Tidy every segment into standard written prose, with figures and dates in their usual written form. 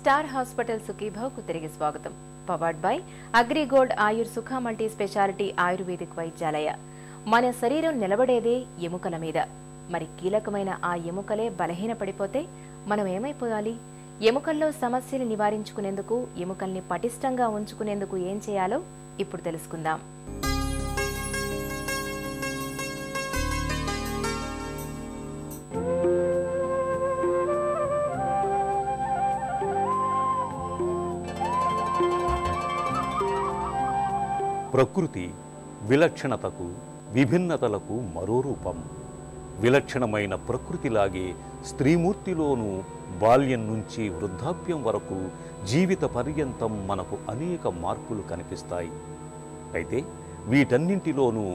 Star hospital సుఖీభావ్కు తిరిగి స్వాగతం. Powered by AgriGold ఆయుర్ సుఖ మల్టీ స్పెషాలిటీ ఆయుర్వేదిక్ వైద్యాలయ. మన శరీరం నిలబడేదే ఎముకల మీద. మరి కీలకమైన ఆ ఎముకలే బలహీనపడిపోతే మనం ఏమైపోవాలి? ఎముకల్లో సమస్యలు నివారించుకునేందుకు, ఎముకల్ని పటిష్టంగా ఉంచుకునేందుకు ఏం చేయాలో ఇప్పుడు తెలుసుకుందాం. ప్రకృతి విలక్షణతకు, విభిన్నతలకు మరో రూపం. విలక్షణమైన ప్రకృతిలాగే స్త్రీమూర్తిలోనూ బాల్యం నుంచి వృద్ధాప్యం వరకు జీవిత పర్యంతం మనకు అనేక మార్పులు కనిపిస్తాయి. అయితే వీటన్నింటిలోనూ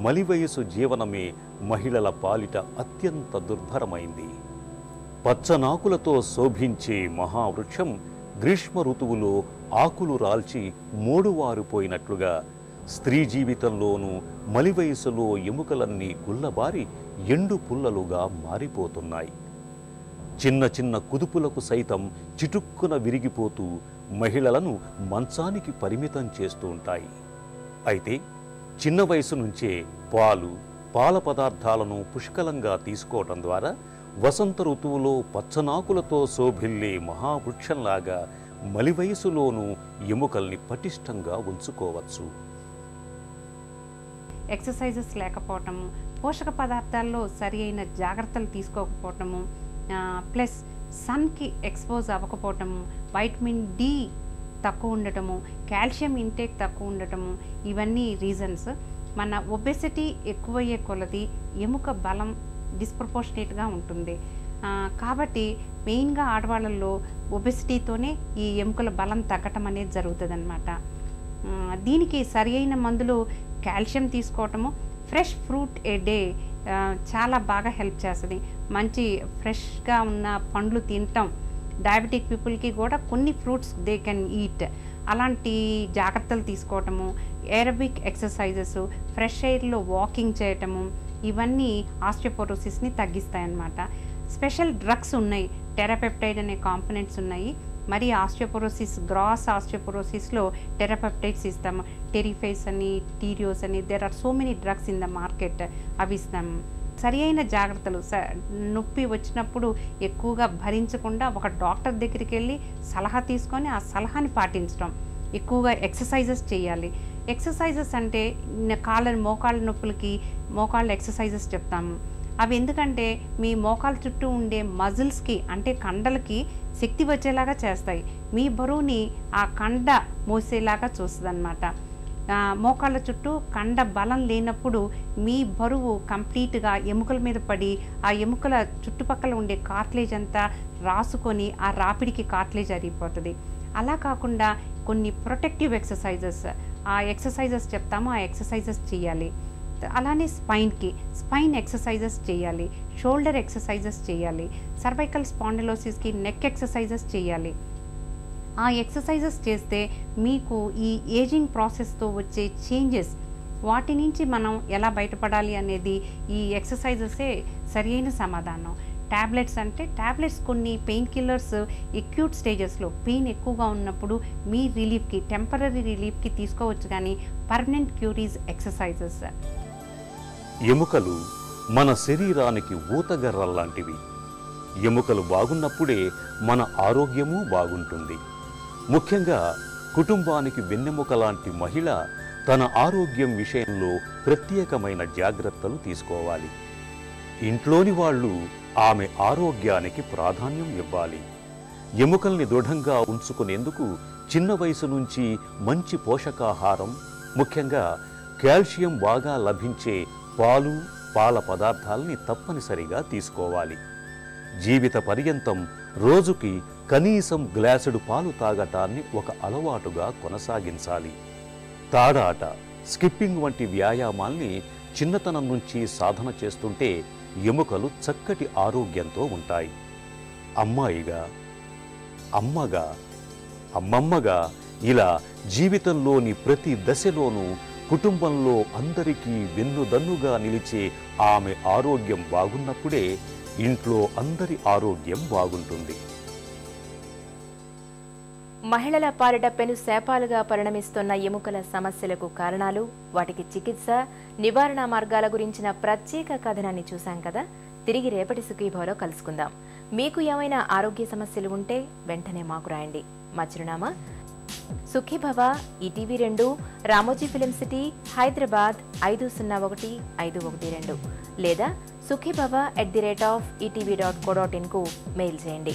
మలివయసు జీవనమే మహిళల పాలిట అత్యంత దుర్భరమైంది. పచ్చనాకులతో శోభించే మహావృక్షం గ్రీష్మ ఋతువులో ఆకులు రాల్చి మోడువారిపోయినట్లుగా స్త్రీ జీవితంలోనూ మలివయసులో ఎముకలన్నీ గుల్లబారి ఎండు పుల్లలుగా మారిపోతున్నాయి. చిన్న చిన్న కుదుపులకు సైతం చిటుక్కున విరిగిపోతూ మహిళలను మంచానికి పరిమితం చేస్తూ ఉంటాయి. అయితే చిన్న వయసు నుంచే పాల పదార్థాలను పుష్కలంగా తీసుకోవటం ద్వారా వసంత ఋతువులో పచ్చనాకులతో శోభిల్లే మహావృక్షంలాగా మలివయసులోనూ ఎముకల్ని పటిష్టంగా ఉంచుకోవచ్చు. ఎక్సర్సైజెస్ లేకపోవటము, పోషక పదార్థాల్లో సరి అయిన జాగ్రత్తలు తీసుకోకపోవటము, ప్లస్ సన్కి ఎక్స్పోజ్ అవ్వకపోవటము, వైటమిన్ డి తక్కువ ఉండటము, కాల్షియం ఇంటేక్ తక్కువ ఉండటము, ఇవన్నీ రీజన్స్. మన ఒబెసిటీ ఎక్కువయ్యే కొలది ఎముక బలం డిస్ప్రపోర్షనేట్గా ఉంటుంది. కాబట్టి మెయిన్గా ఆడవాళ్ళల్లో ఒబెసిటీతోనే ఈ ఎముకల బలం తగ్గటం అనేది జరుగుతుంది అన్నమాట. దీనికి సరి అయిన మందులు కాల్షియం తీసుకోవటము, ఫ్రెష్ ఫ్రూట్ ఏ డే చాలా బాగా హెల్ప్ చేస్తుంది. మంచి ఫ్రెష్గా ఉన్న పండ్లు తినటం, డయాబెటిక్ పీపుల్కి కూడా కొన్ని ఫ్రూట్స్ దే కెన్ ఈట్, అలాంటి జాగ్రత్తలు తీసుకోవటము, ఏరోబిక్ ఎక్సర్సైజెస్, ఫ్రెష్ ఎయిర్లో వాకింగ్ చేయటము, ఇవన్నీ ఆస్టియోపోరోసిస్ని తగ్గిస్తాయన్నమాట. స్పెషల్ డ్రగ్స్ ఉన్నాయి, టెరాపెప్టైడ్ అనే కాంపోనెంట్స్ ఉన్నాయి. మరి ఆస్టియోపోరోసిస్, గ్రాస్ ఆస్టియోపోరోసిస్లో టెరాపెప్టైడ్స్ ఇస్తాము, టెరిఫేస్ అని, టీరియోస్ అని, there are so many drugs in the market, అవి ఇస్తాము. సరి అయిన జాగ్రత్తలు, నొప్పి వచ్చినప్పుడు ఎక్కువగా భరించకుండా ఒక డాక్టర్ దగ్గరికి వెళ్ళి సలహా తీసుకొని ఆ సలహాని పాటించడం, ఎక్కువగా ఎక్సర్సైజెస్ చేయాలి. ఎక్సర్సైజెస్ అంటే మోకాళ్ళ నొప్పులకి మోకాళ్ళ ఎక్సర్సైజెస్ చెప్తాము. అవి ఎందుకంటే మీ మోకాళ్ళ చుట్టూ ఉండే మజిల్స్కి, అంటే కండలకి శక్తి వచ్చేలాగా చేస్తాయి. మీ బరువుని ఆ కండ మోసేలాగా చూస్తుంది అన్నమాట. మోకాళ్ళ చుట్టూ కండ బలం లేనప్పుడు మీ బరువు కంప్లీట్గా ఎముకల మీద పడి ఆ ఎముకల చుట్టుపక్కల ఉండే కార్ట్లేజ్ అంతా రాసుకొని ఆ రాపిడికి కార్ట్లేజ్ అరిగిపోతుంది. అలా కాకుండా కొన్ని ప్రొటెక్టివ్ ఎక్సర్సైజెస్, ఆ ఎక్సర్సైజెస్ చెప్తాము, ఆ ఎక్సర్సైజెస్ చేయాలి. అలానే స్పైన్ ఎక్సర్సైజెస్ చేయాలి, షోల్డర్ ఎక్సర్సైజెస్ చేయాలి, సర్వైకల్ స్పాండిలోసిస్కి నెక్ ఎక్సర్సైజెస్ చేయాలి. ఆ ఎక్సర్సైజెస్ చేస్తే మీకు ఈ ఏజింగ్ ప్రాసెస్తో వచ్చే చేంజెస్, వాటి నుంచి మనం ఎలా బయటపడాలి అనేది ఈ ఎక్సర్సైజెసే సరి అయిన సమాధానం. ట్యాబ్లెట్స్ అంటే ట్యాబ్లెట్స్ కొన్ని పెయిన్ కిల్లర్స్ ఎక్యూట్ స్టేజెస్లో పెయిన్ ఎక్కువగా ఉన్నప్పుడు మీ రిలీఫ్కి, టెంపరీ రిలీఫ్కి తీసుకోవచ్చు, కానీ పర్మనెంట్ క్యూర్ ఈజ్ ఎక్సర్సైజెస్. ఎముకలు మన శరీరానికి ఊతగర్రల్లాంటివి. ఎముకలు బాగున్నప్పుడే మన ఆరోగ్యము బాగుంటుంది. ముఖ్యంగా కుటుంబానికి వెన్నెముక లాంటి మహిళ తన ఆరోగ్యం విషయంలో ప్రత్యేకమైన జాగ్రత్తలు తీసుకోవాలి. ఇంట్లోని వాళ్ళు ఆమె ఆరోగ్యానికి ప్రాధాన్యం ఇవ్వాలి. ఎముకల్ని దృఢంగా ఉంచుకునేందుకు చిన్న వయసు నుంచి మంచి పోషకాహారం, ముఖ్యంగా కాల్షియం బాగా లభించే పాల పదార్థాలని తప్పనిసరిగా తీసుకోవాలి. జీవిత పర్యంతం రోజుకి కనీసం గ్లాసుడు పాలు తాగటాన్ని ఒక అలవాటుగా కొనసాగించాలి. తాడాట, స్కిప్పింగ్ వంటి వ్యాయామాల్ని చిన్నతనం నుంచి సాధన చేస్తుంటే ఎముకలు చక్కటి ఆరోగ్యంతో ఉంటాయి. అమ్మాయిగా, అమ్మగా, అమ్మమ్మగా ఇలా జీవితంలోని ప్రతి దశలోనూ కుటుంబంలో అందరికీ వెన్నుదన్నుగా నిలిచే ఆమె ఆరోగ్యం బాగున్నప్పుడే ఇంట్లో అందరి ఆరోగ్యం బాగుంటుంది. మహిళల పాలిట పెను శాపాలుగా పరిణమిస్తున్న ఎముకల సమస్యలకు కారణాలు, వాటికి చికిత్స, నివారణ మార్గాల గురించిన ప్రత్యేక కథనాన్ని చూశాం కదా. తిరిగి రేపటి సుఖీభవలో కలుసుకుందాం. మీకు ఏమైనా ఆరోగ్య సమస్యలు ఉంటే వెంటనే మాకు రాయండి. మా చిరునామా సుఖీభవ, ఈటీవీ2, రామోజీ ఫిలిం సిటీ, హైదరాబాద్ 501512 లేదా sukhibhava@etv.co.in కు మెయిల్ చేయండి.